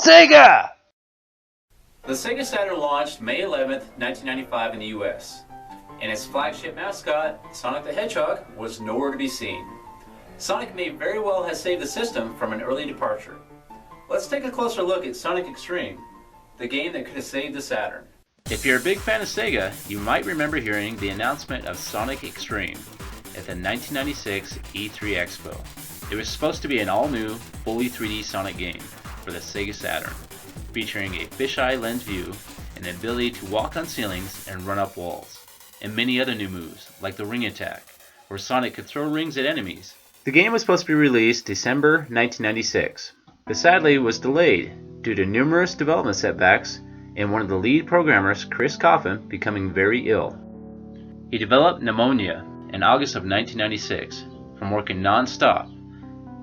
Sega! The Sega Saturn launched May 11th, 1995 in the US, and its flagship mascot, Sonic the Hedgehog, was nowhere to be seen. Sonic may very well have saved the system from an early departure. Let's take a closer look at Sonic Xtreme, the game that could have saved the Saturn. If you're a big fan of Sega, you might remember hearing the announcement of Sonic Xtreme at the 1996 E3 Expo. It was supposed to be an all-new, fully 3D Sonic game for the Sega Saturn, featuring a fisheye lens view and the ability to walk on ceilings and run up walls, and many other new moves, like the ring attack, where Sonic could throw rings at enemies. The game was supposed to be released December 1996, but sadly was delayed due to numerous development setbacks and one of the lead programmers, Chris Coffin, becoming very ill. He developed pneumonia in August of 1996 from working non-stop,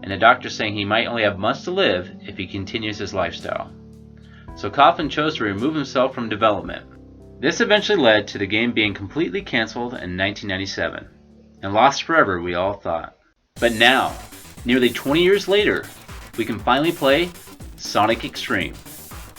and the doctor saying he might only have months to live if he continues his lifestyle. So Coffin chose to remove himself from development. This eventually led to the game being completely canceled in 1997, and lost forever, we all thought. But now, nearly 20 years later, we can finally play Sonic Xtreme.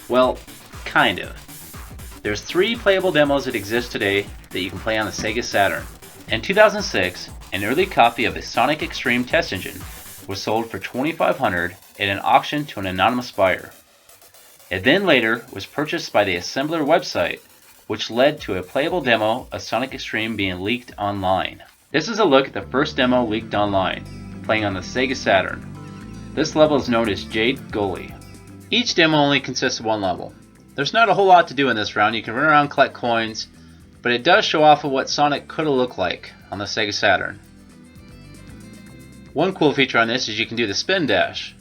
Well, kind of. There's 3 playable demos that exist today that you can play on the Sega Saturn. In 2006, an early copy of the Sonic Xtreme test engine was sold for $2,500 at an auction to an anonymous buyer. It then later was purchased by the assembler website, which led to a playable demo of Sonic Xtreme being leaked online. This is a look at the first demo leaked online, playing on the Sega Saturn. This level is known as Jade Gully. Each demo only consists of one level. There's not a whole lot to do in this round. You can run around and collect coins, but it does show off of what Sonic could have looked like on the Sega Saturn. One cool feature on this is you can do the spin dash.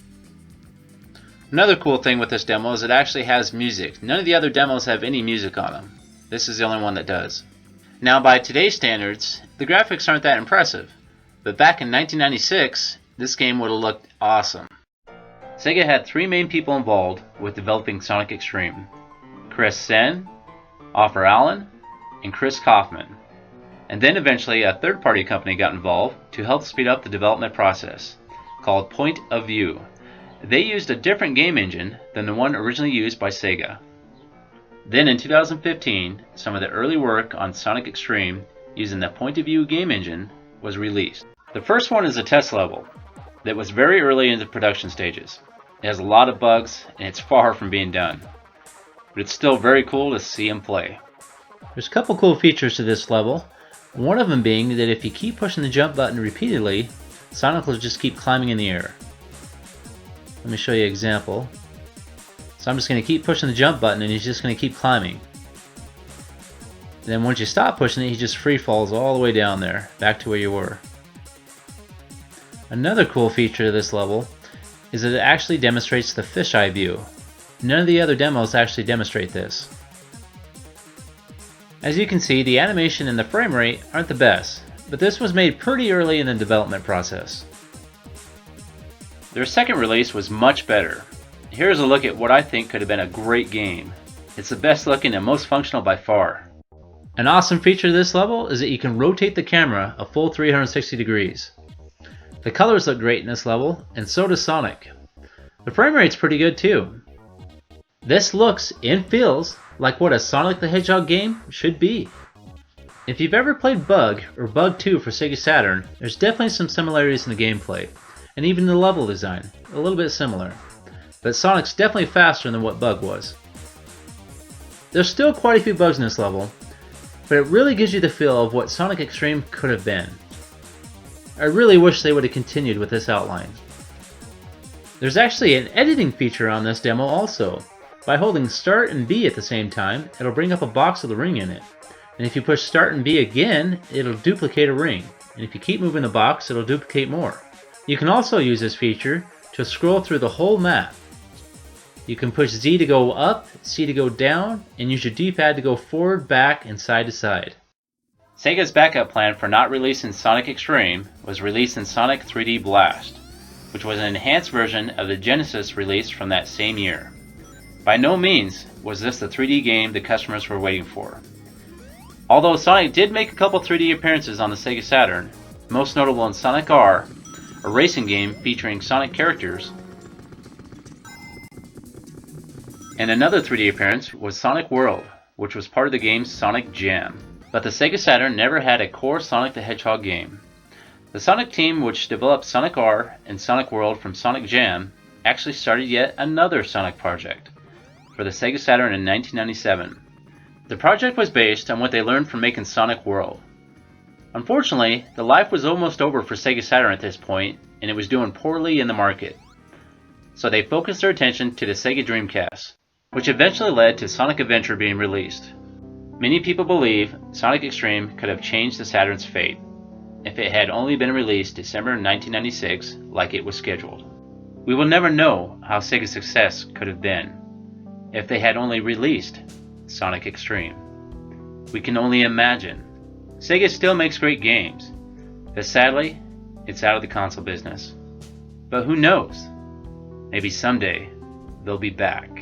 Another cool thing with this demo is it actually has music. None of the other demos have any music on them. This is the only one that does. Now by today's standards, the graphics aren't that impressive, but back in 1996, this game would have looked awesome. Sega had 3 main people involved with developing Sonic Xtreme: Chris Sen, Offer Allen, and Chris Kaufman. And then eventually a third-party company got involved to help speed up the development process, called Point of View. They used a different game engine than the one originally used by Sega. Then in 2015, some of the early work on Sonic Xtreme using the Point of View game engine was released. The first one is a test level that was very early in the production stages. It has a lot of bugs and it's far from being done, but it's still very cool to see him play. There's a couple cool features to this level, one of them being that if you keep pushing the jump button repeatedly, Sonic will just keep climbing in the air. Let me show you an example. So I'm just going to keep pushing the jump button and he's just going to keep climbing. Then once you stop pushing it, he just free falls all the way down there, back to where you were. Another cool feature of this level is that it actually demonstrates the fisheye view. None of the other demos actually demonstrate this. As you can see, the animation and the frame rate aren't the best, but this was made pretty early in the development process. Their second release was much better. Here's a look at what I think could have been a great game. It's the best looking and most functional by far. An awesome feature of this level is that you can rotate the camera a full 360 degrees. The colors look great in this level, and so does Sonic. The frame rate's pretty good too. This looks and feels like what a Sonic the Hedgehog game should be. If you've ever played Bug or Bug 2 for Sega Saturn, there's definitely some similarities in the gameplay, and even the level design, a little bit similar. But Sonic's definitely faster than what Bug was. There's still quite a few bugs in this level, but it really gives you the feel of what Sonic Xtreme could have been. I really wish they would have continued with this outline. There's actually an editing feature on this demo also. By holding Start and B at the same time, it'll bring up a box with a ring in it. And if you push Start and B again, it'll duplicate a ring. And if you keep moving the box, it'll duplicate more. You can also use this feature to scroll through the whole map. You can push Z to go up, C to go down, and use your D-pad to go forward, back, and side to side. Sega's backup plan for not releasing Sonic Xtreme was releasing Sonic 3D Blast, which was an enhanced version of the Genesis release from that same year. By no means was this the 3D game the customers were waiting for. Although Sonic did make a couple 3D appearances on the Sega Saturn, most notable in Sonic R, a racing game featuring Sonic characters, And another 3D appearance was Sonic World, which was part of the game Sonic Jam. But the Sega Saturn never had a core Sonic the Hedgehog game. The Sonic team, which developed Sonic R and Sonic World from Sonic Jam, actually started yet another Sonic project for the Sega Saturn in 1997. The project was based on what they learned from making Sonic World. Unfortunately, the life was almost over for Sega Saturn at this point, and it was doing poorly in the market. So they focused their attention to the Sega Dreamcast, which eventually led to Sonic Adventure being released. Many people believe Sonic Xtreme could have changed the Saturn's fate if it had only been released December 1996 like it was scheduled. We will never know how Sega's success could have been if they had only released Sonic Xtreme. We can only imagine. Sega still makes great games, but sadly, it's out of the console business. But who knows? Maybe someday they'll be back.